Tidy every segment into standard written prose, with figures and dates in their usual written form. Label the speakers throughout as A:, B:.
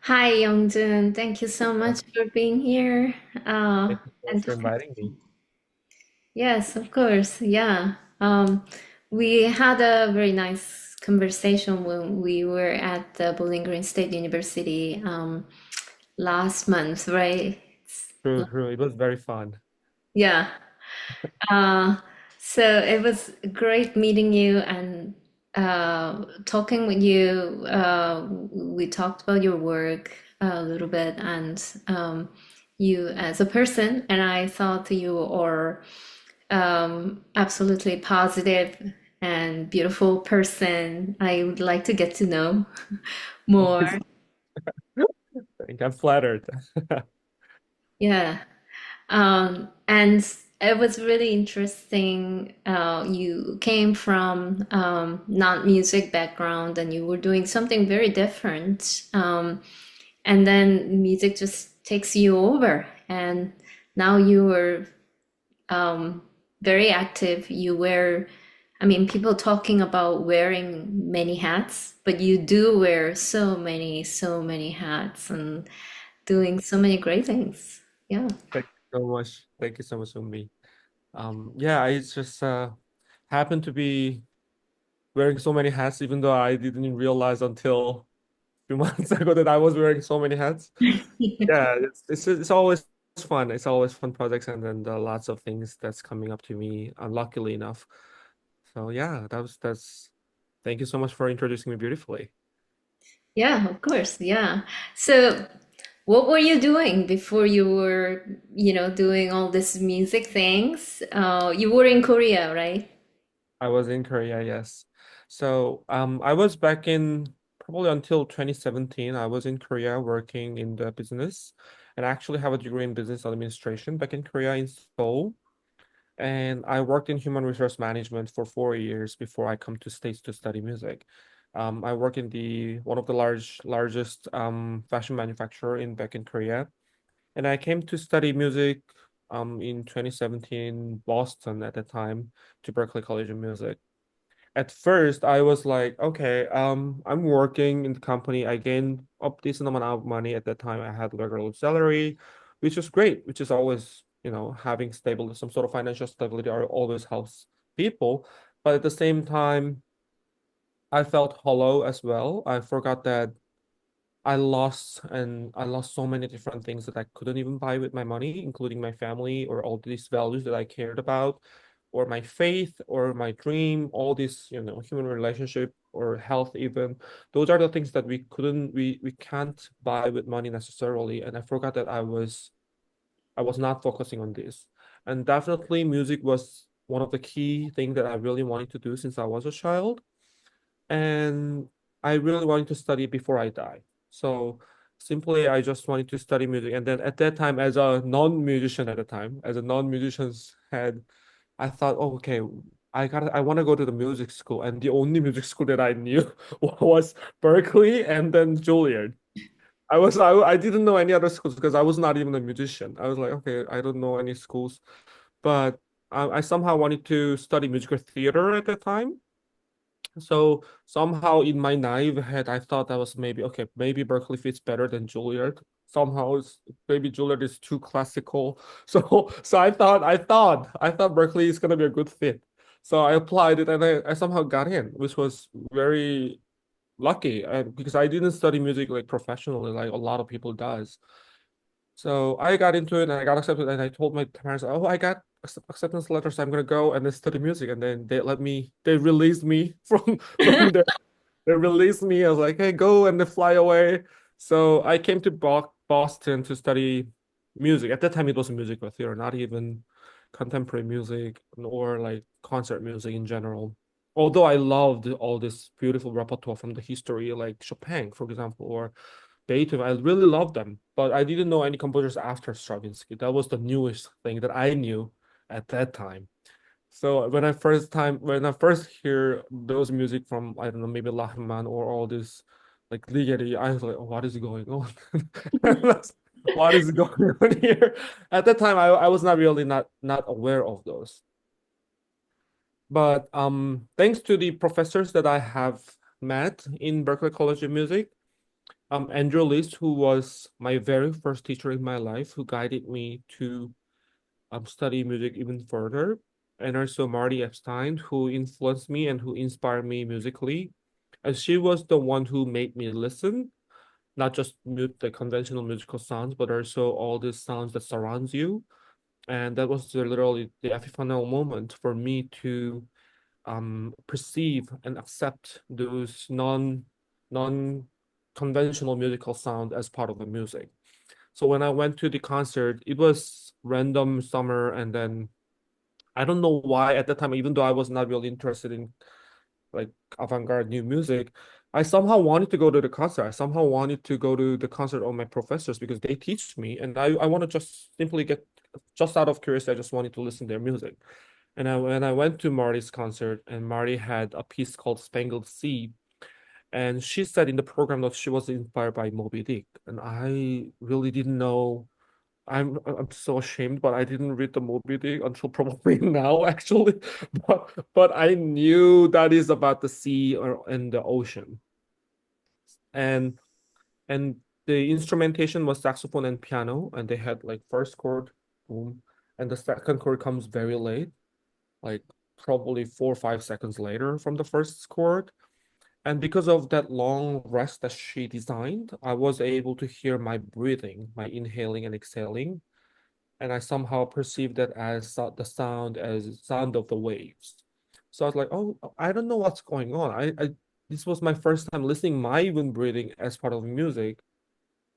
A: Hi, YoungJun. Thank you so
B: Uh,
A: much for being here.
B: Thank you so much
A: And
B: for inviting me.
A: yes, of course. Yeah. We had a very nice conversation when we were at the Bowling Green State University last month, right?
B: True, true. It was very fun.
A: Yeah. Uh, so it was great meeting you and talking with you. We talked about your work a little bit and you as a person, and I thought you are absolutely positive and beautiful person. I would like to get to know more.
B: I think I'm flattered.
A: Yeah. And it was really interesting. You came from non-music background and you were doing something very different. And then music just takes you over. And now you are very active. You wear, I mean, people talking about wearing many hats, but you do wear so many hats and doing so many great things. Yeah.
B: Thank you so much. Thank you so much, Umi. Yeah, I just happened to be wearing so many hats, even though I didn't realize until a few months ago that I was wearing so many hats. Yeah, it's always fun. It's always fun projects, and then lots of things that's coming up to me, unluckily enough. So yeah, that's. Thank you so much for introducing me beautifully.
A: Yeah, of course. Yeah. So, what were you doing before you were, doing all this music things? You were in Korea, right?
B: I was in Korea, yes. So, I was back in probably until 2017. I was in Korea working in the business, and I actually have a degree in business administration back in Korea in Seoul. And I worked in human resource management for 4 years before I come to States to study music. I work in the one of the largest fashion manufacturer in back in Korea, and I came to study music in 2017 Boston at the time to Berklee College of Music. At first, I was like, okay, I'm working in the company. I gained a decent amount of money at that time. I had regular salary, which was great, which is always, having stable, some sort of financial stability always helps people. But at the same time, I felt hollow as well. I forgot that I lost so many different things that I couldn't even buy with my money, including my family or all these values that I cared about, or my faith or my dream, all these, human relationship or health even. Those are the things that we can't buy with money necessarily. And I forgot that I was not focusing on this. And definitely music was one of the key things that I really wanted to do since I was a child, and I really wanted to study before I die. So simply, I just wanted to study music. And then at that time, as a non-musician at the time, as a non-musician's head, I thought, oh, okay, I want to go to the music school. And the only music school that I knew was Berkeley and then Juilliard. I didn't know any other schools because I was not even a musician. I was like, okay, I don't know any schools, but I somehow wanted to study musical theater at that time. So somehow in my naive head, I thought that was maybe okay, maybe Berkeley fits better than Juilliard. Somehow maybe Juilliard is too classical. So I thought Berkeley is gonna be a good fit. So I applied it and I somehow got in, which was very lucky because I didn't study music like professionally like a lot of people does. So I got into it and I got accepted and I told my parents, oh, I got acceptance letter, so I'm gonna go and then study music. And then they released me from there. They released me. I was like, hey, go and then fly away. So I came to Boston to study music. At that time, it was musical theater, not even contemporary music or like concert music in general. Although I loved all this beautiful repertoire from the history, like Chopin, for example, or Beethoven. I really loved them, but I didn't know any composers after Stravinsky. That was the newest thing that I knew at that time. So when I first hear those music from, I don't know, maybe Lachman or all this like Ligeti, I was like, oh, what is going on? What is going on here? At that time, I was not really not aware of those. But thanks to the professors that I have met in Berklee College of Music, Andrew List, who was my very first teacher in my life, who guided me to study music even further, and also Marty Epstein, who influenced me and who inspired me musically. And she was the one who made me listen, not just mute the conventional musical sounds, but also all the sounds that surrounds you. And that was literally the epiphanal moment for me to perceive and accept those non conventional musical sound as part of the music. So when I went to the concert, it was random summer, and then I don't know why at that time, even though I was not really interested in like avant-garde new music, I somehow wanted to go to the concert. I somehow wanted to go to the concert of my professors because they teach me, and I want to just simply get just out of curiosity, I just wanted to listen to their music. And when I went to Marty's concert, and Marty had a piece called Spangled Sea, and she said in the program that she was inspired by Moby Dick, and I really didn't know. I'm so ashamed, but I didn't read the Moby Dick until probably now, actually. But I knew that is about the sea or and the ocean, and and the instrumentation was saxophone and piano, and they had like first chord, boom, and the second chord comes very late, like probably 4 or 5 seconds later from the first chord. And because of that long rest that she designed, I was able to hear my breathing, my inhaling and exhaling, and I somehow perceived that as the sound as sound of the waves. So I was like, oh, I don't know what's going on. I this was my first time listening my even breathing as part of music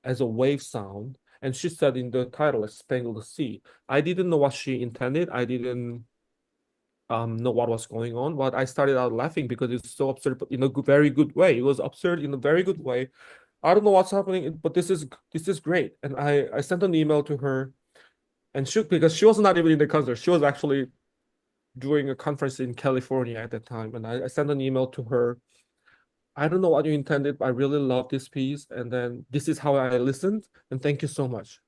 B: as a wave sound. And she said in the title, Spangled Sea. I didn't know what she intended. I didn't know what was going on, but I started out laughing because it's so absurd, but in a very good way. It was absurd in a very good way. I don't know what's happening, but this is great. And I sent an email to her, and she, because she was not even in the concert, she was actually doing a conference in California at that time, and I sent an email to her. I don't know what you intended, but I really love this piece. And then this is how I listened. And thank you so much.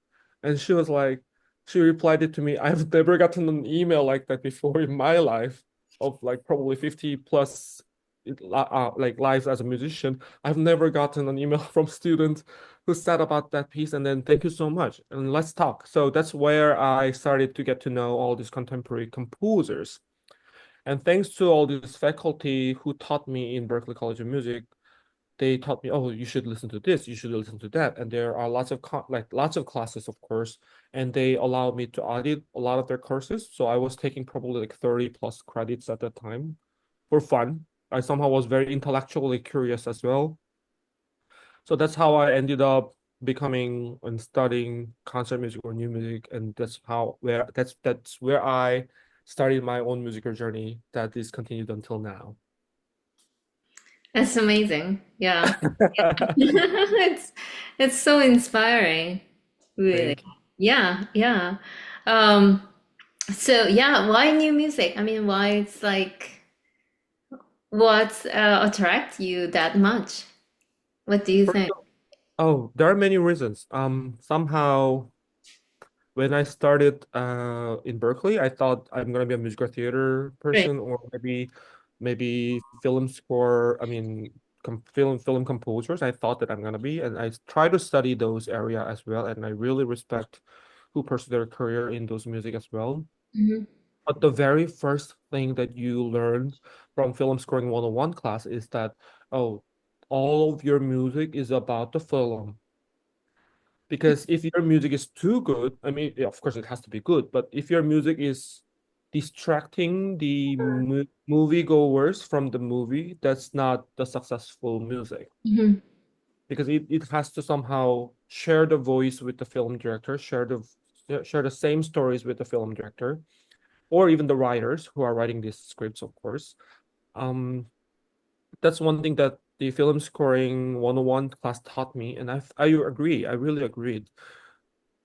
B: And she was like, she replied it to me. I've never gotten an email like that before in my life of like probably 50 plus like lives as a musician. I've never gotten an email from students who said about that piece. And then thank you so much. And let's talk. So that's where I started to get to know all these contemporary composers. And thanks to all this faculty who taught me in Berklee College of Music, they taught me, oh, you should listen to this, you should listen to that. And there are lots of lots of classes, of course, and they allowed me to audit a lot of their courses. So I was taking probably like 30 plus credits at that time for fun. I somehow was very intellectually curious as well. So that's how I ended up becoming and studying concert music or new music, and that's where I started my own musical journey that is continued until now.
A: That's amazing. Yeah. It's it's so inspiring, really.
B: Thank you.
A: Yeah, yeah. Um, so yeah, why new music? I mean, why it's like what attract you that much? What do you think?
B: Oh, there are many reasons. Somehow when I started in Berkeley, I thought I'm gonna be a musical theater
A: Right.
B: person, or maybe film score. I mean, film composers. I thought that I'm gonna be, and I try to study those area as well. And I really respect who pursue their career in those music as well.
A: Hmm.
B: But the very first thing that you learn from film scoring 101 class is that, oh, all of your music is about the film. Because if your music is too good, I mean, yeah, of course it has to be good, but if your music is distracting the moviegoers from the movie, that's not the successful music.
A: Hmm.
B: Because it has to somehow share the voice with the film director, share the same stories with the film director, or even the writers who are writing these scripts, of course. Um, that's one thing that the film scoring 101 class taught me, and I agree, I really agreed.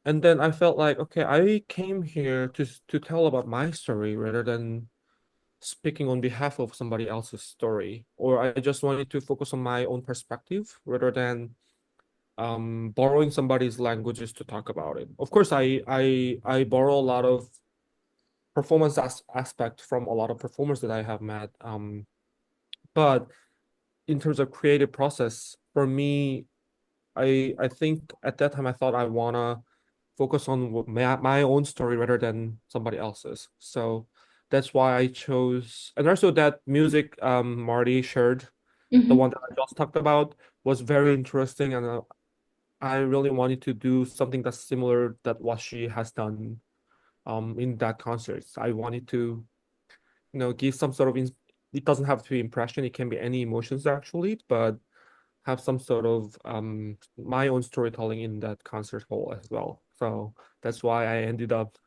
B: And then I felt like, okay, I came here to tell about my story rather than speaking on behalf of somebody else's story. Or I just wanted to focus on my own perspective rather than borrowing somebody's languages to talk about it. Of course, I borrow a lot of performance aspect from a lot of performers that I have met. But in terms of creative process, for me, I think at that time I thought I wanna focus on my own story rather than somebody else's. So that's why I chose, and also that music Marty shared, the
A: Hmm.
B: one that I just talked about, was very interesting, and I really wanted to do something that's similar that what she has done in that concert. I wanted to, give some sort of it doesn't have to be impression, it can be any emotions actually, but have some sort of my own storytelling in that concert hall as well. So that's why I ended up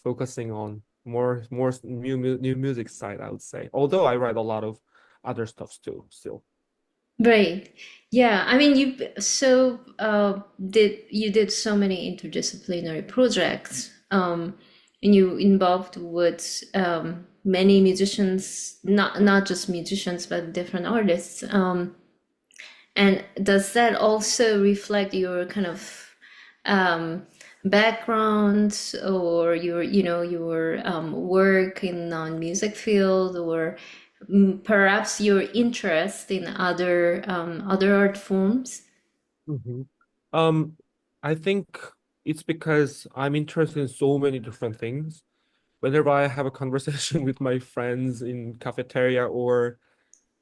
B: focusing on more new music side, I would say. Although I write a lot of other stuff too, still.
A: Right. Yeah. I mean, you did so many interdisciplinary projects, and you involved with many musicians, not just musicians, but different artists. And does that also reflect your kind of um, background or your work in non-music field, or perhaps your interest in other art forms?
B: Mhm. Um, I think it's because I'm interested in so many different things. Whenever I have a conversation with my friends in cafeteria or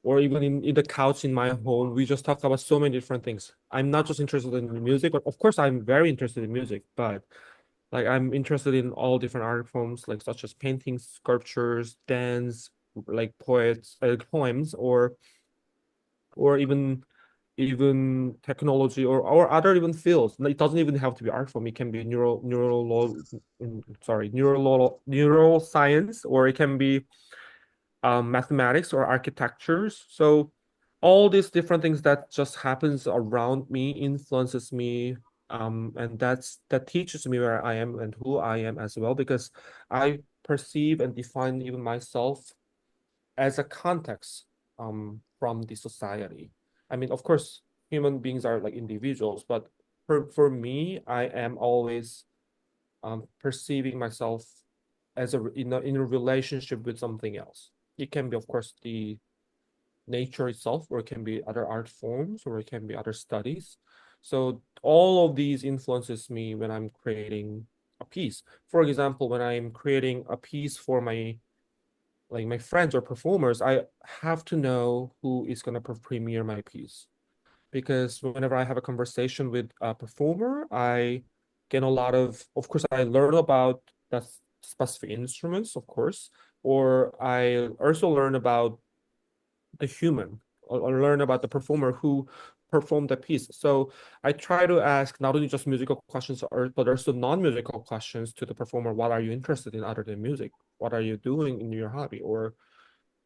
B: even in the couch in my home, we just talk about so many different things. I'm not just interested in the music, but of course I'm very interested in music, but like I'm interested in all different art forms, like such as paintings, sculptures, dance, like poems, or even technology or other even fields. It doesn't even have to be art form. It can be neuroscience, or it can be mathematics or architectures. So all these different things that just happens around me influences me, and that teaches me where I am and who I am as well, because I perceive and define even myself as a context from the society. I mean, of course, human beings are like individuals, but for me, I am always perceiving myself as in a relationship with something else. It can be, of course, the nature itself, or it can be other art forms, or it can be other studies. So all of these influences me when I'm creating a piece. For example, when I'm creating a piece for my friends or performers, I have to know who is gonna premiere my piece, because whenever I have a conversation with a performer, I get a lot of course, I learn about that specific instruments, of course, or I also learn about the human, or learn about the performer who performed the piece. So I try to ask not only just musical questions, but also non-musical questions to the performer. What are you interested in other than music? What are you doing in your hobby? Or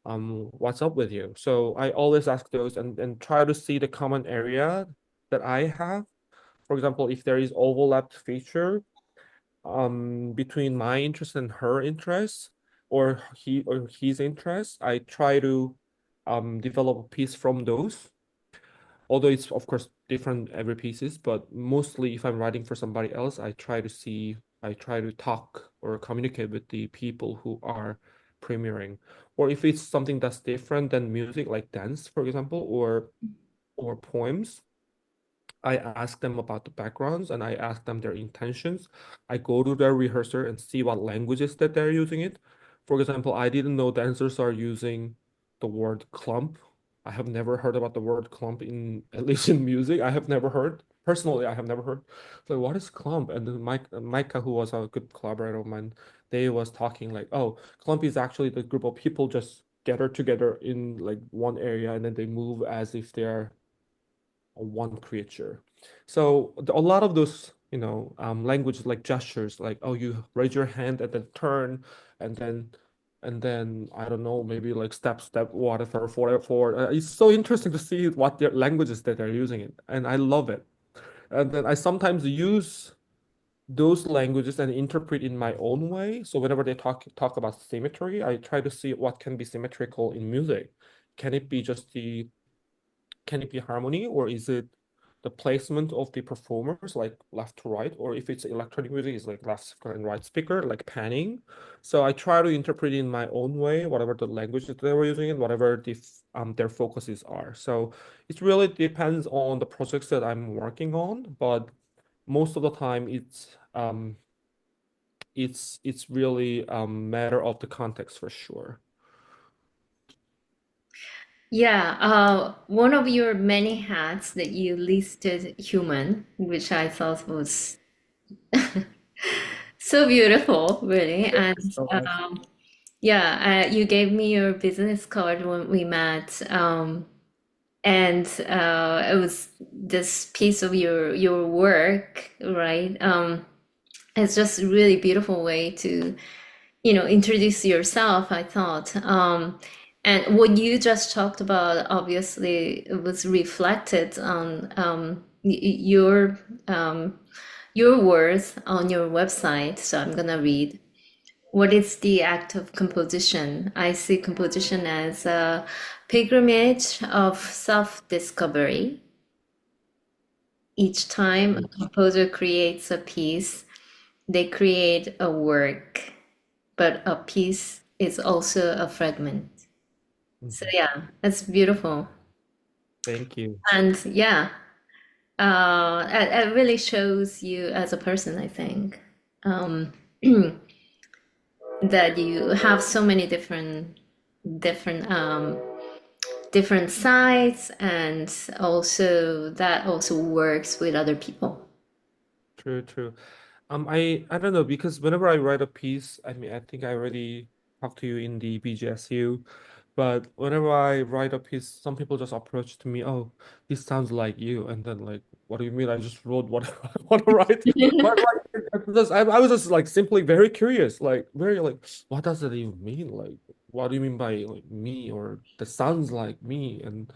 B: what's up with you? So I always ask those, and try to see the common area that I have. For example, if there is overlapped feature between my interest and her interests, or his interests, I try to develop a piece from those. Although it's of course different every pieces, but mostly if I'm writing for somebody else, I try to talk or communicate with the people who are premiering. Or if it's something that's different than music, like dance, for example, or poems, I ask them about the backgrounds, and I ask them their intentions. I go to their rehearsal and see what languages that they're using it. For example, I didn't know dancers are using the word clump. I have never heard about the word clump in, at least in music. I have never heard. Personally, I have never heard. So what is clump? And then Micah, who was a good collaborator of mine, they was talking like, oh, clump is actually the group of people just gather together in like one area, and then they move as if they're one creature. So a lot of those, languages like gestures, like, oh, you raise your hand and then turn, and then I don't know, maybe like step, whatever, forward. It's so interesting to see what their languages that they're using it, and I love it. And then I sometimes use those languages and interpret in my own way. So whenever they talk about symmetry, I try to see what can be symmetrical in music. Can it be just the can it be harmony, or is it the placement of the performers, like left to right, or if it's electronic music, it's like left speaker and right speaker, like panning. So I try to interpret it in my own way, whatever the language that they were using and whatever their focuses are. So it really depends on the projects that I'm working on, but most of the time it's really a matter of the context for sure.
A: Yeah, one of your many hats that you listed human, which I thought was so beautiful, really. And
B: So much.
A: yeah, you gave me your business card when we met, and it was this piece of your work, right? It's just a really beautiful way to, introduce yourself, I thought. And what you just talked about, obviously, it was reflected on your words on your website. So I'm gonna read. What is the act of composition? I see composition as a pilgrimage of self-discovery. Each time a composer creates a piece, they create a work, but a piece is also a fragment. So
B: Mhm.
A: yeah, that's beautiful.
B: Thank you.
A: And yeah, it really shows you as a person, I think, um, that you have so many different, different sides, and also that also works with other people.
B: True, true. I don't know because whenever I write a piece, I mean, I think I already talked to you in the BGSU, but whenever I write a piece, some people just approach to me, "Oh, this sounds like you," and then like, "What do you mean? I just wrote what I want to write." But like, I was just like simply very curious, like very like, what does it even mean? Like, what do you mean by like me or that sounds like me? And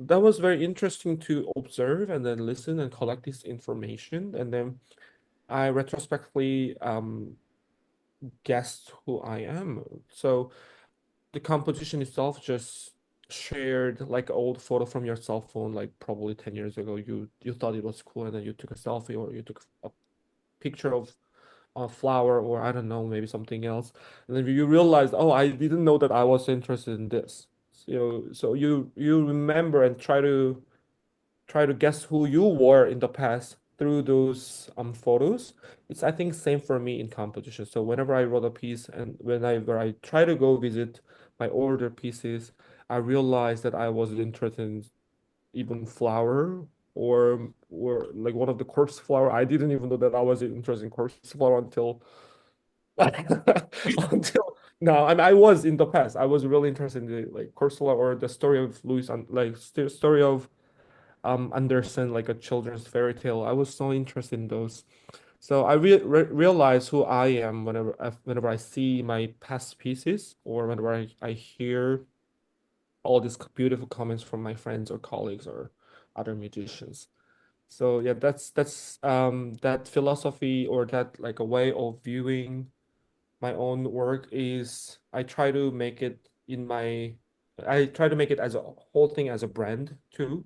B: that was very interesting to observe and then listen and collect this information. And then I retrospectively guessed who I am. So the composition itself just shared like an old photo from your cell phone, like probably 10 years ago. You thought it was cool and then you took a selfie or you took a picture of a flower or I don't know, maybe something else. And then you realized, oh, I didn't know that I was interested in this. So you remember and try to guess who you were in the past through those photos. It's I think same for me in composition. So whenever I wrote a piece and whenever I try to go visit my older pieces, I realized that I was interested in even flower or like one of the coarse flower. I didn't even know that I was interested in coarse flower until until now. I was in the past. I was really interested in the like coarse flower or the story of Louis and like story of Andersen, like a children's fairy tale. I was so interested in those. So I realize who I am whenever I see my past pieces or whenever I hear all these beautiful comments from my friends or colleagues or other musicians. So yeah, that's that philosophy or that like a way of viewing my own work is I try to make it as a whole thing as a brand too.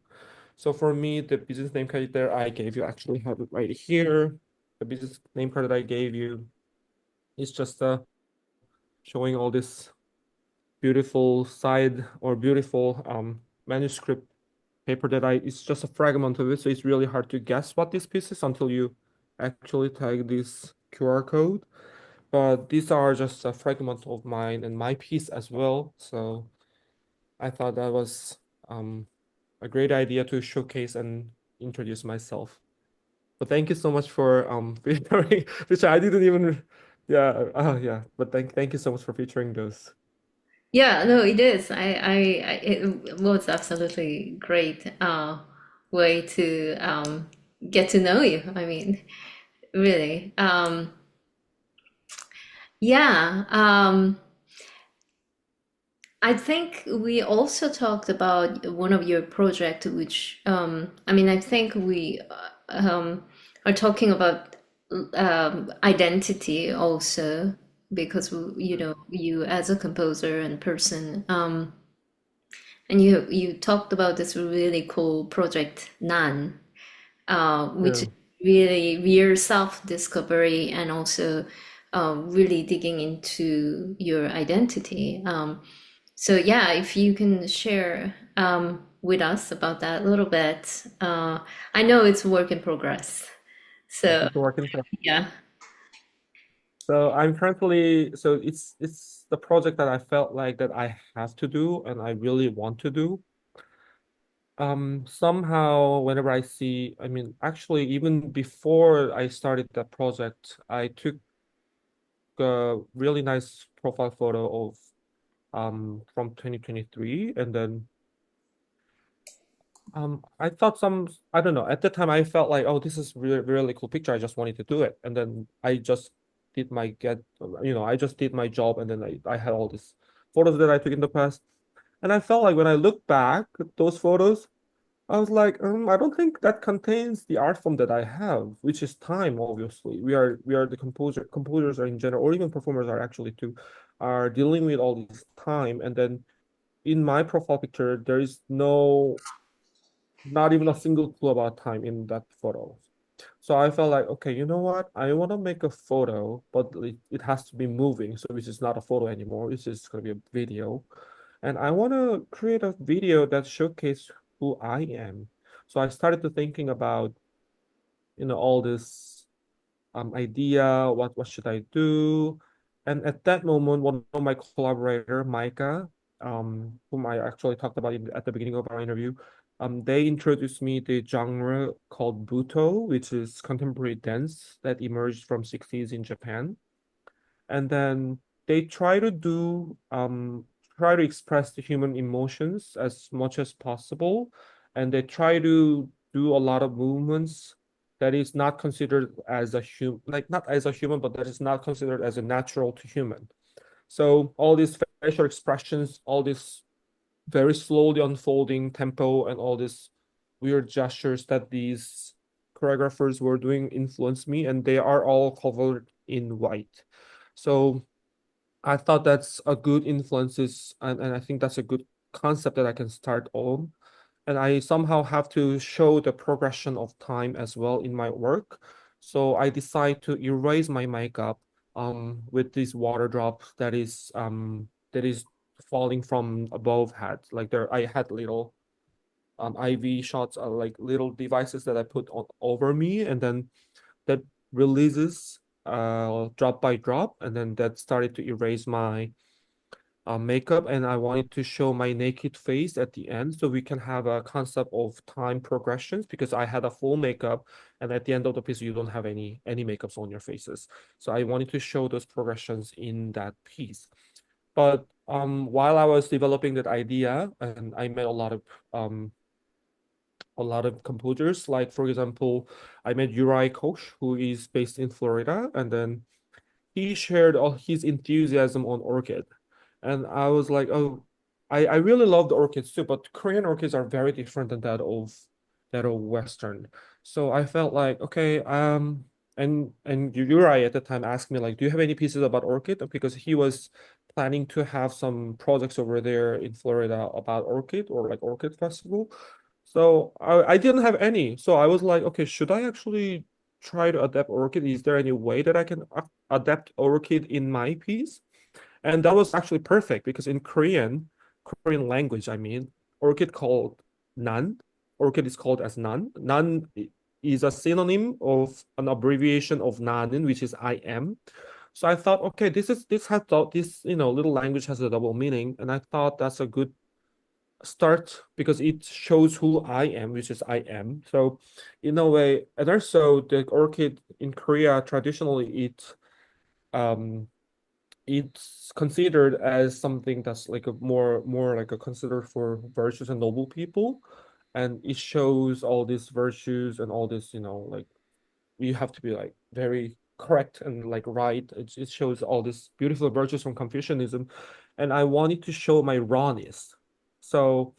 B: So for me, the business name card there I gave you, actually have it right here. The business name card that I gave you is just showing all this beautiful side or beautiful manuscript paper that it's just a fragment of it, so it's really hard to guess what this piece is until you actually tag this QR code. But these are just a fragment of mine and my piece as well. So I thought that was a great idea to showcase and introduce myself. But thank you so much for featuring, which I didn't even, yeah, yeah. But thank you so much for featuring those.
A: Yeah, no, it is. It was absolutely great way to get to know you. I mean, really. Yeah. I think we also talked about one of your project, which I mean, I think we are talking about identity also because you know you as a composer and person. And you talked about this really cool project, Nan, which
B: Yeah.
A: is really real self-discovery and also really digging into your identity. So yeah, if you can share with us about that a little bit. I know it's work in progress.
B: Yes,
A: So
B: it's a work in.
A: yeah.
B: So I'm currently, so it's the project that I felt like that I have to do and I really want to do. Somehow whenever I see, I mean, actually even before I started that project, I took a really nice profile photo of from 2023, and then I thought I don't know, at the time I felt like, oh, this is really cool picture. I just wanted to do it. And then I just did my I just did my job, and then I had all these photos that I took in the past. And I felt like when I look back at those photos, I was like, I don't think that contains the art form that I have, which is time, obviously. We are the composers are in general, or even performers are actually too, are dealing with all this time. And then in my profile picture, there is not even a single clue about time in that photo. So I felt like, okay, you know what? I want to make a photo, but it has to be moving. So which is not a photo anymore. It's just going to be a video. And I want to create a video that showcases who I am. So I started to thinking about, all this idea, what should I do? And at that moment, one of my collaborator, Micah, whom I actually talked about at the beginning of our interview, they introduced me the genre called Buto, which is contemporary dance that emerged from 60s in Japan. And then they try to express the human emotions as much as possible, and they try to do a lot of movements that is not considered as a human, like not as a human, but that is not considered as a natural to human. So all these facial expressions, all this very slowly unfolding tempo, and all these weird gestures that these choreographers were doing influenced me, and they are all covered in white. So I thought that's a good influences, and I think that's a good concept that I can start on. And I somehow have to show the progression of time as well in my work. So I decide to erase my makeup with this water drop that is falling from above head. Like I had little IV shots, like little devices that I put on over me, and then that releases drop by drop, and then that started to erase my makeup, and I wanted to show my naked face at the end so we can have a concept of time progressions, because I had a full makeup, and at the end of the piece you don't have any makeups on your faces. So I wanted to show those progressions in that piece. But while I was developing that idea, and I met a lot of composers, like for example, I met Uri Koch, who is based in Florida, and then he shared all his enthusiasm on orchid. And I was like, oh, I really love the orchids too, but Korean orchids are very different than that of Western. So I felt like, okay, and Uri at the time asked me like, do you have any pieces about orchid? Because he was planning to have some projects over there in Florida about orchid, or like orchid festival. So I didn't have any. So I was like, okay, should I actually try to adapt orchid? Is there any way that I can adapt orchid in my piece? And that was actually perfect, because in Korean language, I mean, orchid called nan. Orchid is called as nan. Nan is a synonym of an abbreviation of nanin, which is I am. So I thought, okay, this little language has a double meaning, and I thought that's a good start, because it shows who I am, which is I am. So in a way, and also the orchid in Korea traditionally um it's considered as something that's like a more like a considered for virtuous and noble people, and it shows all these virtues and all this, like you have to be like very correct and like right. It shows all these beautiful virtues from Confucianism, and I wanted to show my rawness. So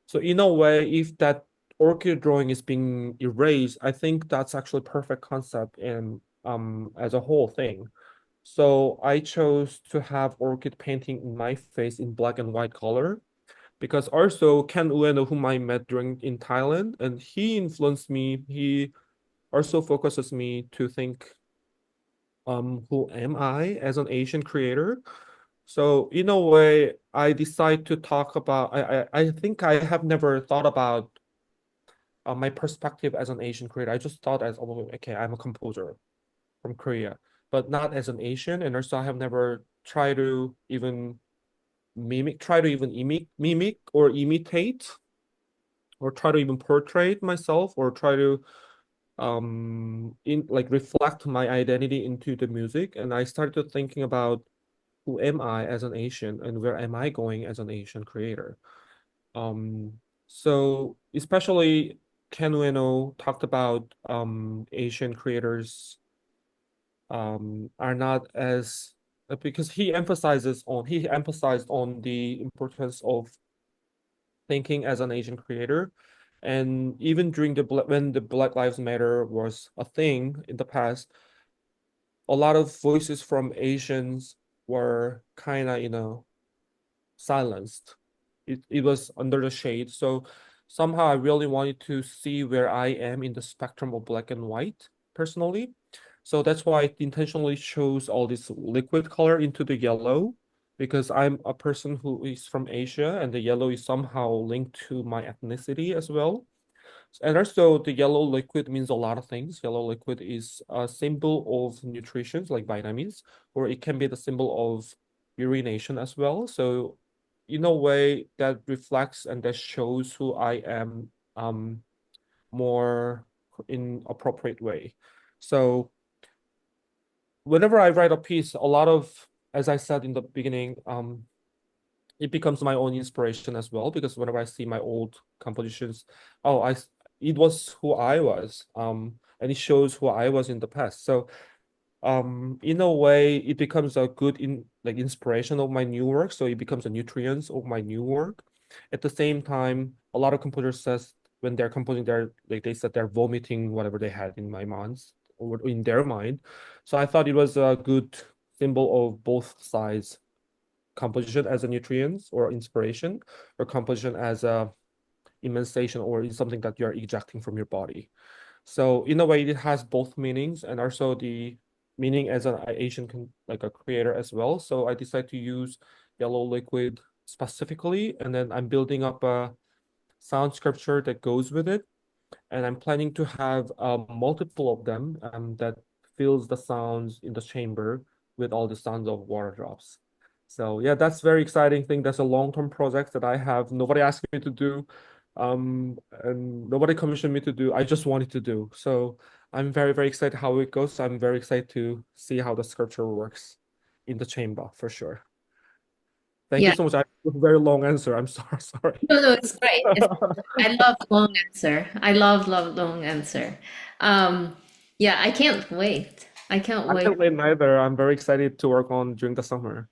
B: so in a way, if that orchid drawing is being erased, I think that's actually perfect concept and as a whole thing. So I chose to have orchid painting in my face in black and white color. because also Ken Ueno, whom I met during in Thailand, and he influenced me. He also focuses me to think, who am I as an Asian creator? So in a way, I decide to talk about. I think I have never thought about my perspective as an Asian creator. I just thought as, oh, okay, I'm a composer from Korea, but not as an Asian, and also I have never tried to even mimic or imitate or try to even portray myself or try to in like reflect my identity into the music. And I started thinking about who am I as an Asian and where am I going as an Asian creator. Um, so especially Ken Ueno talked about Asian creators are not as because he emphasized on the importance of thinking as an Asian creator. And even during when the Black Lives Matter was a thing in the past, a lot of voices from Asians were kind of, silenced. It was under the shade. So somehow I really wanted to see where I am in the spectrum of black and white personally. So that's why I intentionally chose all this liquid color into the yellow because I'm a person who is from Asia and the yellow is somehow linked to my ethnicity as well. And also, the yellow liquid means a lot of things. Yellow liquid is a symbol of nutrition, like vitamins, or it can be the symbol of urination as well. So, in a way, that reflects and that shows who I am more in appropriate way. So, whenever I write a piece, as I said in the beginning, it becomes my own inspiration as well because whenever I see my old compositions, oh, it was who I was, and it shows who I was in the past. So, in a way, it becomes a good inspiration of my new work. So it becomes a nutrients of my new work. At the same time, a lot of composers says when they're composing, they said they're vomiting whatever they had in my minds or in their mind. So I thought it was a good symbol of both sides composition as a nutrients or inspiration, or composition as a emancipation or is something that you're ejecting from your body. So in a way, it has both meanings and also the meaning as an Asian like a creator as well. So I decided to use yellow liquid specifically, and then I'm building up a sound sculpture that goes with it, and I'm planning to have multiple of them that fills the sounds in the chamber with all the sounds of water drops. So yeah, that's very exciting thing. That's a long-term project that I have. Nobody asked me to do, and nobody commissioned me to do. I just wanted to do. So I'm very, very excited how it goes. I'm very excited to see how the sculpture works in the chamber for sure. Thank you
A: Yeah.
B: so much. I have a very long answer. I'm sorry, sorry.
A: No, no, it's great. I love long answer. I love long answer. Um, yeah, I can't wait. I can't
B: I
A: wait.
B: can't wait neither. I'm very excited to work on during the summer.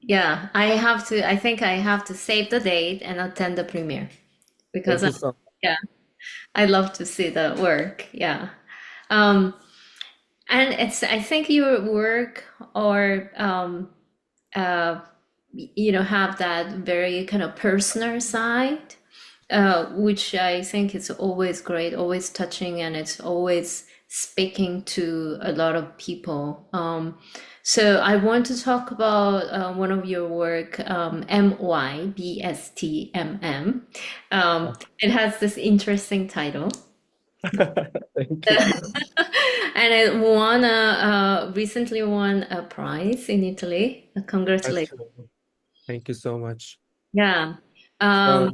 A: Yeah, I think I have to save the date and attend the premiere because
B: Thank you so
A: yeah, I love to see the work. Yeah. Um, and I think your work or uh, have that very kind of personal side, which I think is always great, always touching, and it's always speaking to a lot of people. So I want to talk about one of your work, MYBSTMM.
B: much.
A: It has this interesting title.
B: Thank you.
A: And it recently won a prize in Italy.
B: That's
A: Congratulations.
B: true. Thank you so much.
A: Yeah.
B: So,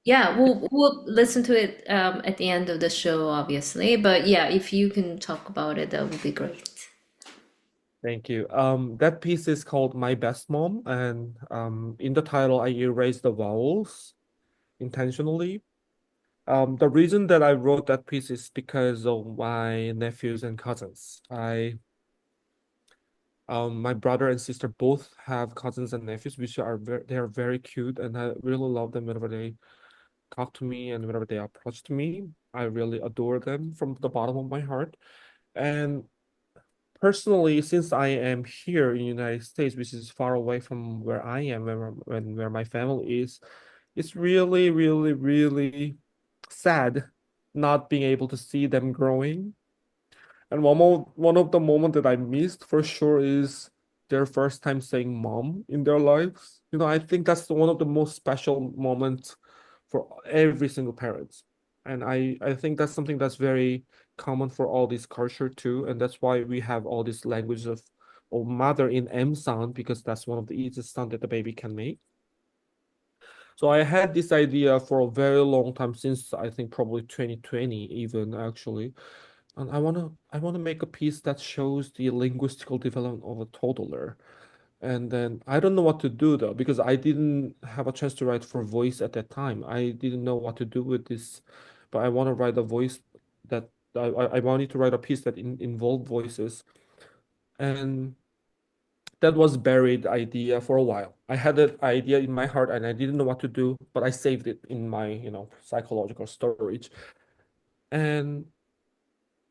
A: Yeah, we'll listen to it at the end of the show, obviously. But yeah, if you can talk about it, that would be great.
B: thank you. That piece is called My Best Mom, and in the title, I erased the vowels intentionally. The reason that I wrote that piece is because of my nephews and cousins. My brother and sister both have cousins and nephews, which they are very cute, and I really love them whenever they talk to me and whenever they approach to me. I really adore them from the bottom of my heart. And personally, since I am here in the United States, which is far away from where I am, where my family is, it's really, really, really sad not being able to see them growing. And one of the moments that I missed for sure is their first time saying mom in their lives. You know, I think that's one of the most special moments for every single parent. And I think that's something that's very common for all this culture too. And that's why we have all this language of mother in M sound, because that's one of the easiest sound that the baby can make. So I had this idea for a very long time, since I think probably 2020 even actually. And I wanna make a piece that shows the linguistical development of a toddler. And then I don't know what to do though, because I didn't have a chance to write for voice at that time. I didn't know what to do with this, but I want to write a voice that I wanted to write a piece that involved voices. And that was buried idea for a while. I had that idea in my heart and I didn't know what to do, but I saved it in my, psychological storage. And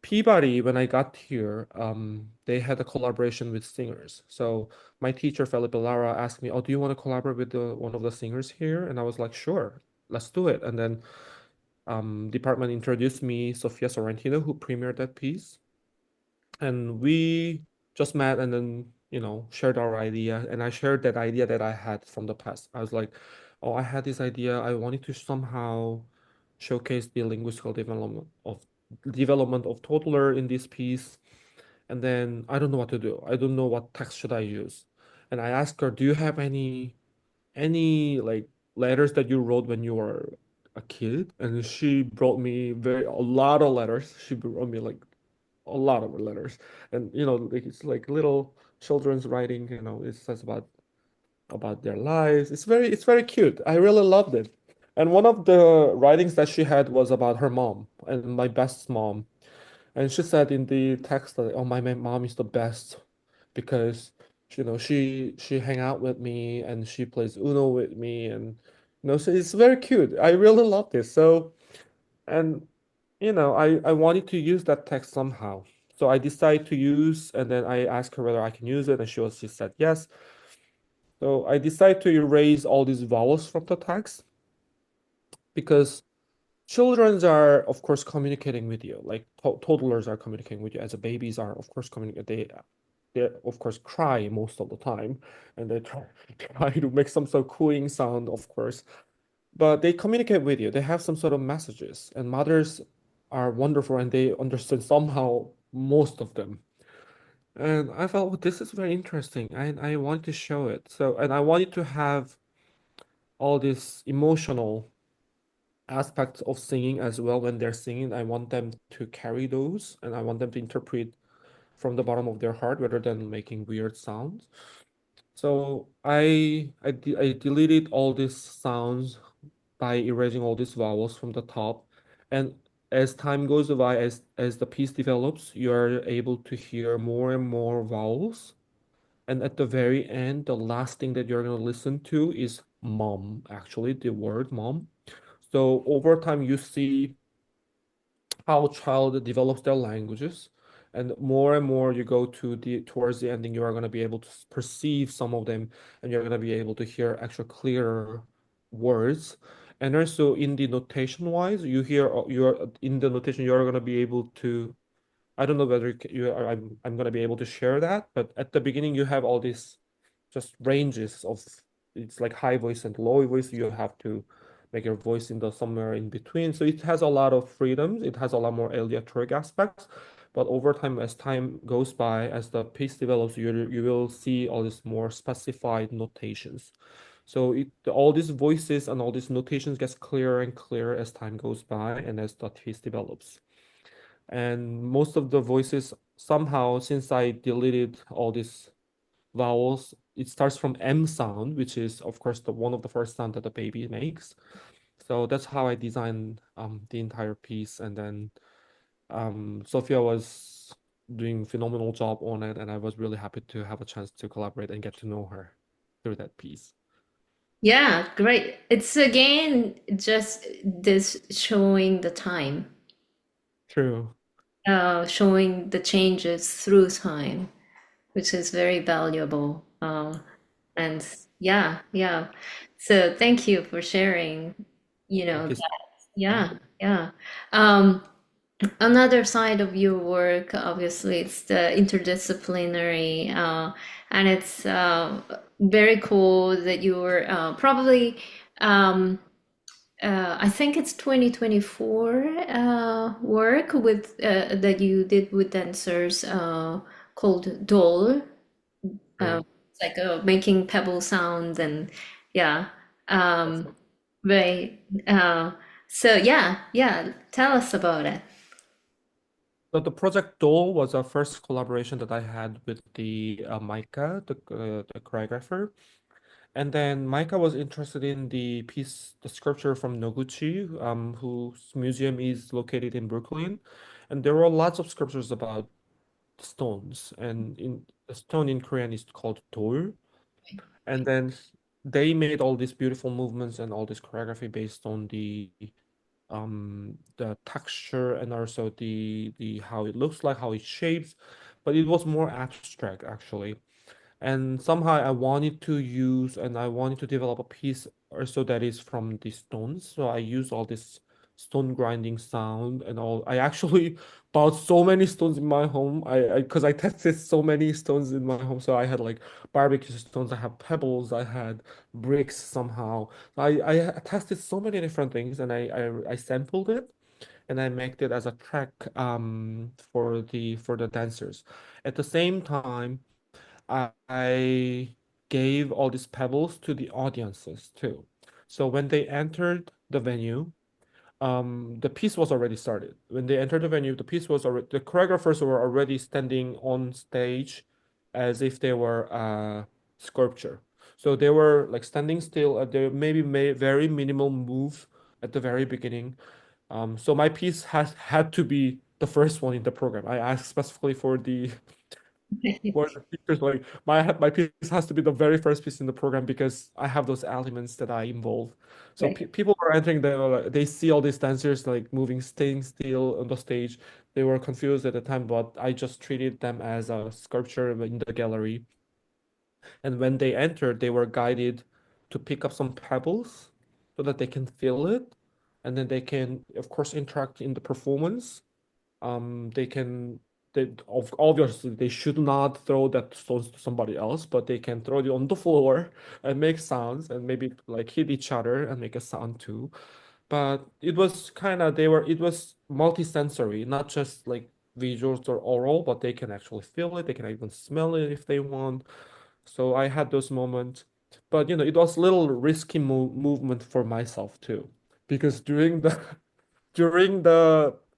B: Peabody, when I got here, they had a collaboration with singers. So my teacher, Felipe Lara, asked me, "Oh, do you want to collaborate with one of the singers here?" And I was like, "Sure, let's do it." And then department introduced me Sofia Sorrentino, who premiered that piece, and we just met and then shared our idea. And I shared that idea that I had from the past. I was like, "Oh, I had this idea. I wanted to somehow showcase the linguistical development of toddler in this piece." And then I don't know what to do. I don't know what text should I use. And I asked her, "Do you have any like letters that you wrote when you were a kid?" And she brought me a lot of letters. She brought me like a lot of letters. And like it's like little children's writing, it says about their lives. It's very cute. I really loved it. And one of the writings that she had was about her mom and my best mom. And she said in the text that, "Oh, my mom is the best because she hang out with me and she plays Uno with me." And so it's very cute. I really love this. So, and I wanted to use that text somehow. So I decided to use, and then I asked her whether I can use it, and she said yes. So I decided to erase all these vowels from the text, because children are, of course, communicating with you. Like toddlers are communicating with you, as a babies are, of course, they of course cry most of the time, and they try to make some sort of cooing sound, of course. But they communicate with you. They have some sort of messages, and mothers are wonderful, and they understand somehow most of them. And I felt, "Oh, this is very interesting. I wanted to show it. So, and I wanted to have all this emotional aspects of singing as well. When they're singing, I want them to carry those, and I want them to interpret from the bottom of their heart rather than making weird sounds. So I deleted all these sounds by erasing all these vowels from the top. And as time goes by, as the piece develops, you are able to hear more and more vowels. And at the very end, the last thing that you're going to listen to is mom, actually, the word mom. So over time, you see how a child develops their languages, and more you go towards the ending, you are going to be able to perceive some of them, and you're going to be able to hear actual clearer words. And also in the notation wise, you're in the notation, you're going to be able to, I don't know whether I'm going to be able to share that, but at the beginning you have all these just ranges of, it's like high voice and low voice. You have to make your voice in the somewhere in between. So it has a lot of freedoms. It has a lot more aleatoric aspects. But over time, as time goes by, as the piece develops, you will see all these more specified notations. So all these voices and all these notations gets clearer and clearer as time goes by and as the piece develops. And most of the voices, somehow, since I deleted all these vowels, it starts from M sound, which is, of course, the one of the first sound that the baby makes. So that's how I designed the entire piece. And then Sophia was doing phenomenal job on it, and I was really happy to have a chance to collaborate and get to know her through that piece.
A: Yeah, great. It's again just this showing the time.
B: True.
A: showing the changes through time, which is very valuable. And yeah, yeah. So thank you for sharing,
B: Thank you.
A: that. Yeah, yeah. Um, Another side of your work, obviously, it's the interdisciplinary, and it's very cool that you were probably, um, I think it's 2024 work with that you did with dancers called Dole.
B: True.
A: It's like making pebble sounds and yeah,
B: That's
A: um,
B: it.
A: right. So yeah, yeah. Tell us about it.
B: So the project Dole was a first collaboration that I had with the Micah, the choreographer. And then Micah was interested in the piece, the sculpture from Noguchi, whose museum is located in Brooklyn. And there were lots of sculptures about stones. And in the stone in Korean is called dol. And then they made all these beautiful movements and all this choreography based on the texture and also the how it looks like, how it shapes, but it was more abstract actually. And somehow I wanted to use and I wanted to develop a piece also that is from the stones. So I use all this stone grinding sound and all. I actually bought so many stones in my home. I because I tested so many stones in my home. So I had like barbecue stones, I have pebbles, I had bricks somehow. I tested so many different things and I sampled it and I made it as a track for the dancers. At the same time, I gave all these pebbles to the audiences too. So when they entered the venue, the piece was already started. When they entered the venue, the piece was already, the choreographers were already standing on stage as if they were a sculpture. So they were like standing still. They maybe made very minimal move at the very beginning. So my piece has had to be the first one in the program. I asked specifically for the for the teachers, like my piece has to be the very first piece in the program because I have those elements that I involve. So
A: Right.
B: pe people are entering, they see all these dancers like moving, staying still on the stage. They were confused at the time, but I just treated them as a sculpture in the gallery. And when they entered, they were guided to pick up some pebbles so that they can feel it, and then they can, of course, interact in the performance. They can obviously they should not throw that stones to somebody else, but they can throw it on the floor and make sounds and maybe like hit each other and make a sound too. But it was kind of it was multi-sensory, not just like visuals or oral, but they can actually feel it, they can even smell it if they want. So I had those moments, but it was a little risky movement for myself too, because during the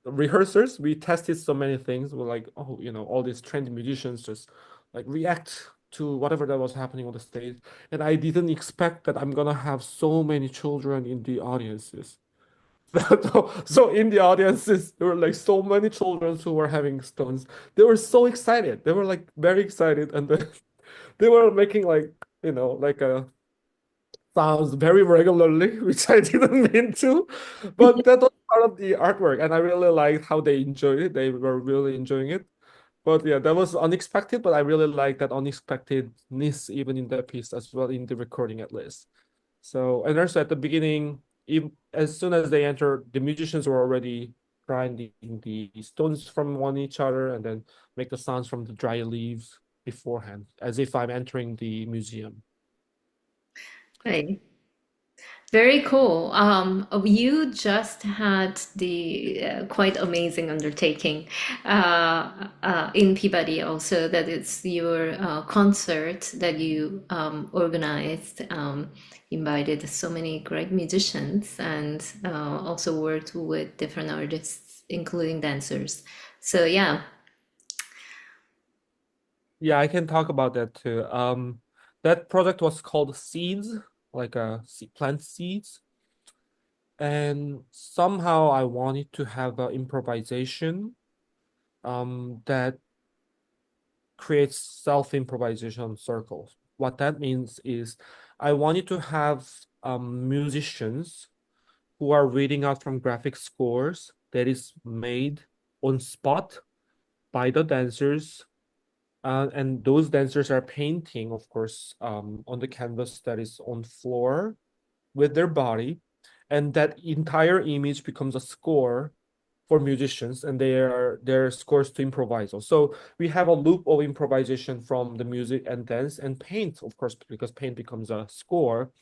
B: rehearsals, we tested so many things. We're like, oh, all these trained musicians just like react to whatever that was happening on the stage. And I didn't expect that I'm gonna have so many children in the audiences. So in the audiences, there were like so many children who were having stones. They were so excited. They were like very excited, and then they were making like like a sounds very regularly, which I didn't mean to, but that was part of the artwork, and I really liked how they enjoyed it. They were really enjoying it. But yeah, that was unexpected, but I really like that unexpectedness even in that piece as well, in the recording at least. So, and also at the beginning, even as soon as they enter, the musicians were already grinding the stones from one each other and then make the sounds from the dry leaves beforehand, as if I'm entering the museum.
A: Right. Very cool. You just had the quite amazing undertaking in Peabody also that it's your concert that you organized, invited so many great musicians and also worked with different artists, including dancers. So yeah,
B: Yeah, I can talk about that too. That project was called Seeds, like plant seeds. And somehow I wanted to have an improvisation that creates self-improvisation circles. What that means is I wanted to have musicians who are reading out from graphic scores that is made on spot by the dancers, and those dancers are painting, of course, on the canvas that is on floor with their body, and that entire image becomes a score for musicians, and their scores to improvise. So we have a loop of improvisation from the music and dance and paint, of course, because paint becomes a score.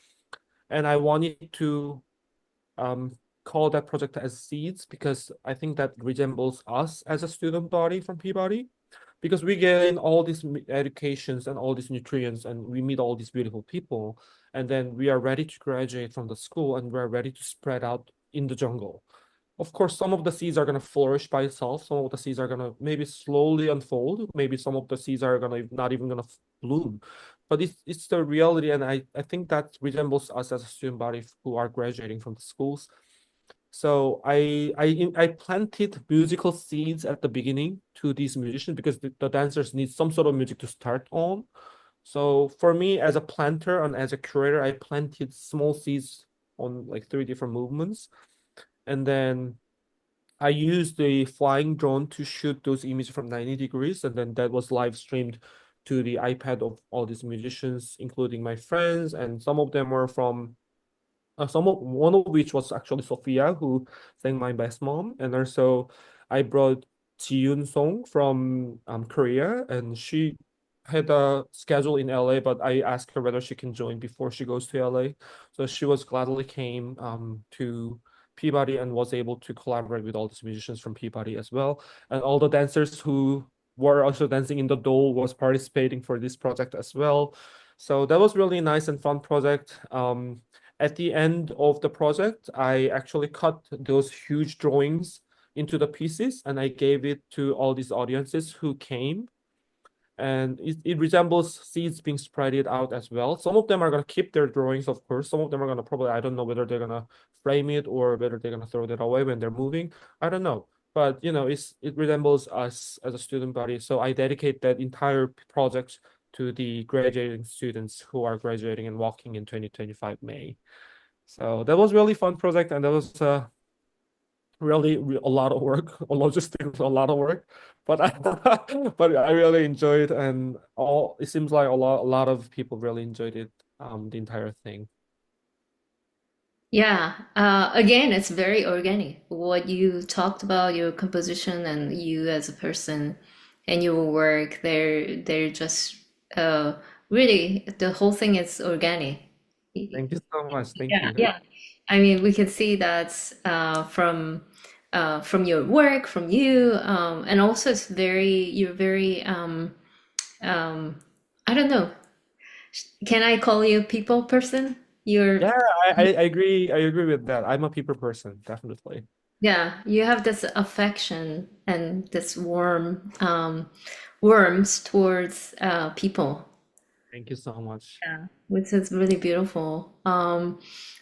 B: And I wanted to um, call that project as Seeds because I think that resembles us as a student body from Peabody, because we get in all these educations and all these nutrients, and we meet all these beautiful people, and then we are ready to graduate from the school, and we're ready to spread out in the jungle. Of course, some of the seeds are going to flourish by itself. Some of the seeds are going to maybe slowly unfold. Maybe some of the seeds are going to not even going to bloom. But it's the reality. And I think that resembles us as a student body who are graduating from the schools. So I planted musical seeds at the beginning to these musicians because the dancers need some sort of music to start on. So for me as a planter and as a curator, I planted small seeds on like three different movements. And then I used the flying drone to shoot those images from 90 degrees, and then that was live streamed to the iPad of all these musicians, including my friends, and some of them were from one of which was actually Sophia, who sang My Best Mom, and also I brought Ji Song from Korea, and she had a schedule in LA, but I asked her whether she can join before she goes to LA. So she was gladly came to Peabody and was able to collaborate with all these musicians from Peabody as well, and all the dancers who were also dancing in the Dole was participating for this project as well. So that was really nice and fun project. At the end of the project, I actually cut those huge drawings into the pieces and I gave it to all these audiences who came. And it resembles seeds being spread out as well. Some of them are going to keep their drawings, of course. Some of them are going to probably, I don't know whether they're going to frame it or whether they're going to throw it away when they're moving. I don't know. But, it resembles us as a student body. So I dedicate that entire project to the graduating students who are graduating and walking in 2025 May. So that was really fun project, and that was really a lot of work, a logistics, a lot of work. But but I really enjoyed, and all it seems like a lot of people really enjoyed it, the entire thing.
A: Yeah, again, it's very organic. What you talked about, your composition and you as a person and your work, they're just uh, really the whole thing is organic.
B: Thank you so much. Thank
A: Yeah,
B: you.
A: yeah. I mean, we can see that from your work, from you, and also you're very um, I don't know. Can I call you a people person? You're
B: Yeah, I agree. I agree with that. I'm a people person, definitely.
A: Yeah, you have this affection and this warmth towards people.
B: Thank you so much.
A: Yeah, which is really beautiful.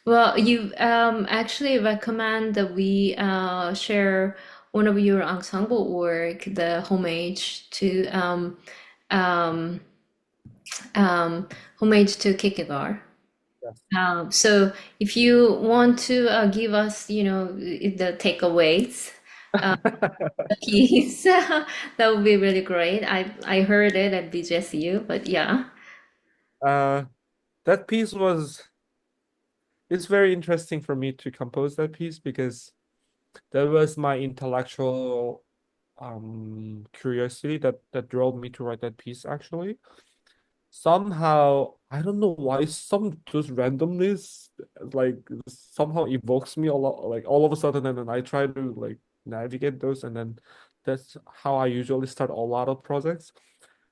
A: Well, you actually recommend that we share one of your ensemble work, the homage to um, homage to Kierkegaard.
B: Yes.
A: So if you want to give us, the takeaways piece, that would be really great. I heard it at BGSU, but yeah.
B: Uh, that piece was it's very interesting for me to compose that piece because that was my intellectual curiosity that drove me to write that piece actually. Somehow I don't know why some just randomness like somehow evokes me a lot, like all of a sudden, and then I try to like navigate those, and then that's how I usually start a lot of projects.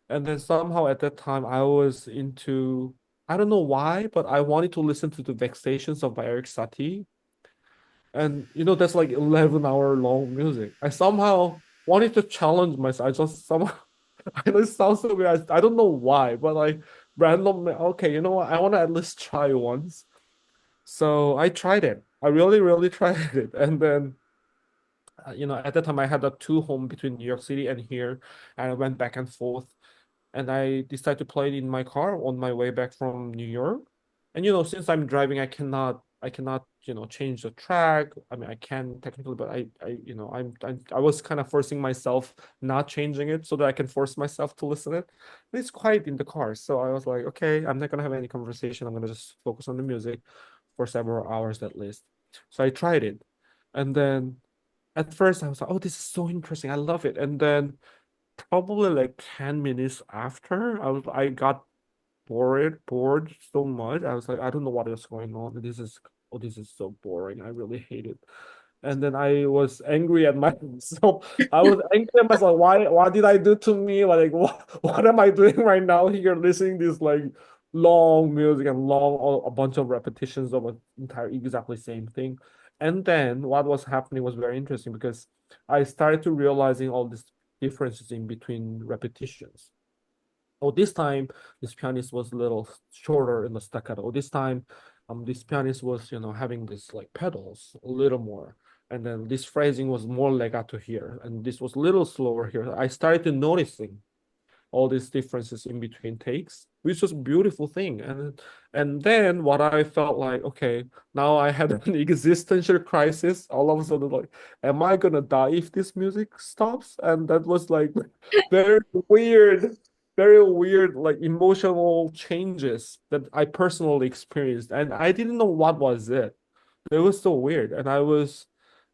B: And then somehow at that time I was into, I don't know why, but I wanted to listen to the Vexations of by Eric Satie. And that's like 11-hour long music. I somehow wanted to challenge myself. I just somehow I know it sounds so weird. I don't know why, but like randomly, okay, you know what? I want to at least try once. So I tried it. I really, really tried it. And then at that time I had a two home between New York City and here, and I went back and forth. And I decided to play it in my car on my way back from New York. And since I'm driving, I cannot I cannot, change the track. I mean, I can technically, but I was kind of forcing myself not changing it so that I can force myself to listen it. And it's quiet in the car, so I was like, okay, I'm not gonna have any conversation. I'm gonna just focus on the music for several hours at least. So I tried it, and then at first I was like, oh, this is so interesting. I love it. And then probably like 10 minutes after, I got bored so much. I was like, I don't know what is going on. This is so boring. I really hate it. And then I was angry at myself. I was angry at myself. What did I do to me? Like what am I doing right now here listening this like long music and a bunch of repetitions of an entire exactly same thing. And then what was happening was very interesting because I started to realizing all these differences in between repetitions. Oh, this time this pianist was a little shorter in the staccato. This time, this pianist was, having this like pedals a little more. And then this phrasing was more legato here, and this was a little slower here. I started to noticing all these differences in between takes, which was a beautiful thing. And then what I felt like, okay, now I had an existential crisis. All of a sudden, like, am I gonna die if this music stops? And that was like very weird, very weird, like emotional changes that I personally experienced. And I didn't know what was it. It was so weird. And I was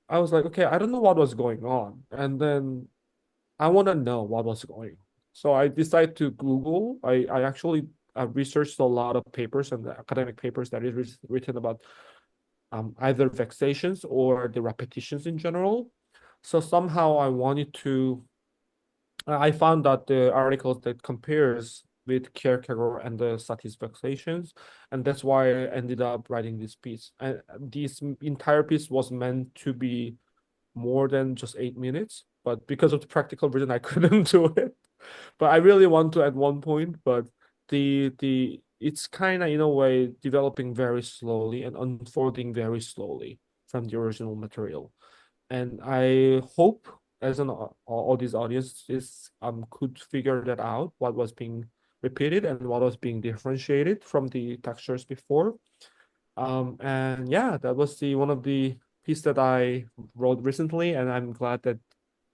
B: like, okay, I don't know what was going on. And then I want to know what was going on. So I decided to Google. I actually researched a lot of papers and academic papers that is written about either vexations or the repetitions in general. So somehow I wanted to. I found that the articles that compares with Kierkegaard and the satisfactions, and that's why I ended up writing this piece. And this entire piece was meant to be more than just 8 minutes, but because of the practical reason, I couldn't do it. But I really want to at one point, but the it's kind of in a way developing very slowly and unfolding very slowly from the original material. And I hope as an all these audiences could figure that out, what was being repeated and what was being differentiated from the textures before. And yeah, that was the one of the piece that I wrote recently, and I'm glad that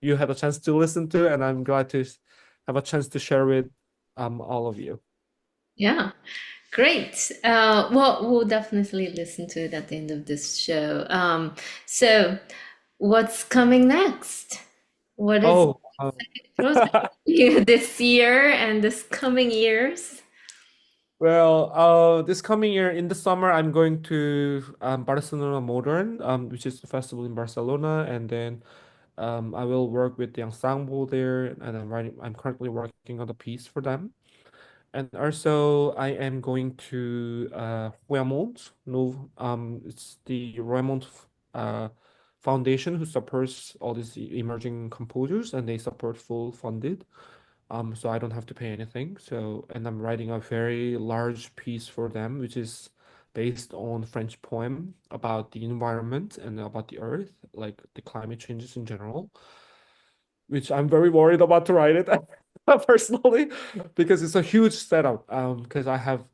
B: you had a chance to listen to, and I'm glad to have a chance to share with all of you.
A: Yeah, great. Well, we'll definitely listen to it at the end of this show. So what's coming next? What is
B: Oh,
A: project you this year and this coming years?
B: well, this coming year in the summer, I'm going to Barcelona Modern, which is a festival in Barcelona, and then I will work with the ensemble there, and I'm currently working on the piece for them. And also, I am going to Roermond. No, it's the Roermond uh, Foundation who supports all these emerging composers, and they support full funded. So I don't have to pay anything. So, and I'm writing a very large piece for them, which is based on French poem about the environment and about the earth, like the climate changes in general, which I'm very worried about to write it personally because it's a huge setup. Because I have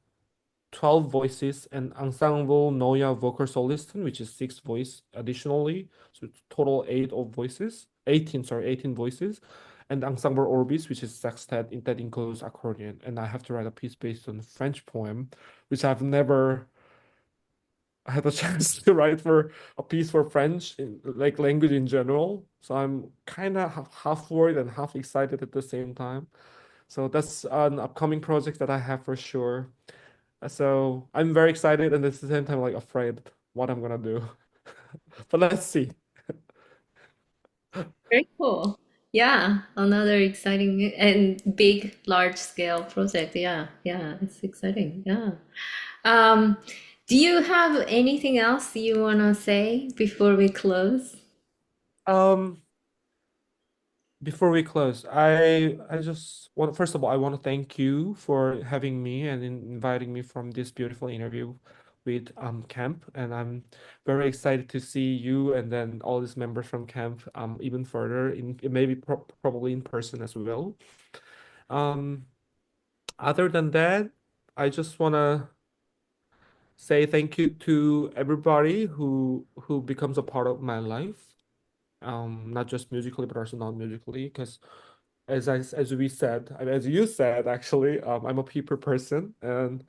B: 12 voices and ensemble Noya vocal soliston, which is six voice additionally. So it's total eight of voices, 18, sorry, 18 voices. And ensemble orbis, which is sextet that includes accordion. And I have to write a piece based on French poem, which I've never had a chance to write for a piece for French, like language in general. So I'm kind of half worried and half excited at the same time. So that's an upcoming project that I have for sure. So I'm very excited and at the same time like afraid what I'm gonna do. But let's see.
A: Very cool. Yeah, another exciting and big, large scale project. Yeah, yeah, it's exciting. Yeah. Um, do you have anything else you want to say before we close?
B: Um, Before we close, I just want first of all I want to thank you for having me and inviting me from this beautiful interview with camp, and I'm very excited to see you and then all these members from camp even further in maybe probably in person as well. Um, Other than that, I just wanna say thank you to everybody who becomes a part of my life, not just musically but also non-musically. Because as we said, I mean, as you said actually, I'm a people person, and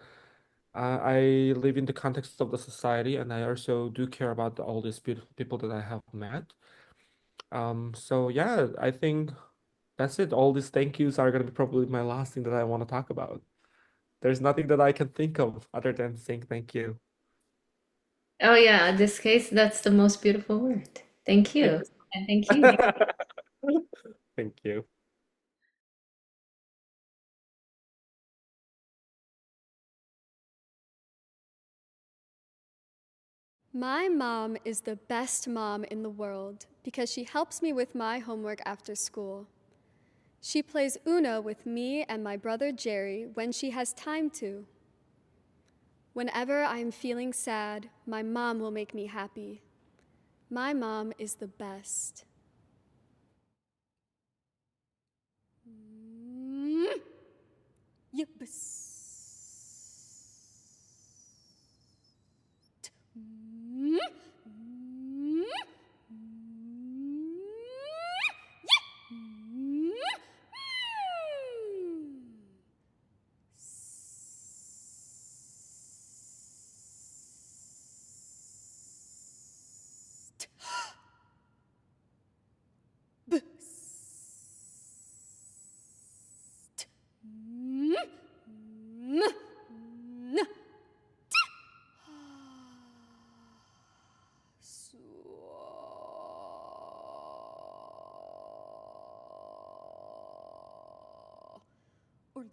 B: I live in the context of the society, and I also do care about all these beautiful people that I have met. So yeah, I think that's it. All these thank yous are gonna be probably my last thing that I want to talk about. There's nothing that I can think of other than saying thank you.
A: Oh yeah, in this case, that's the most beautiful word. Thank you. And thank you.
B: Thank you.
C: My mom is the best mom in the world because she helps me with my homework after school. She plays Uno with me and my brother Jerry when she has time to. Whenever I'm feeling sad, my mom will make me happy. My mom is the best. Or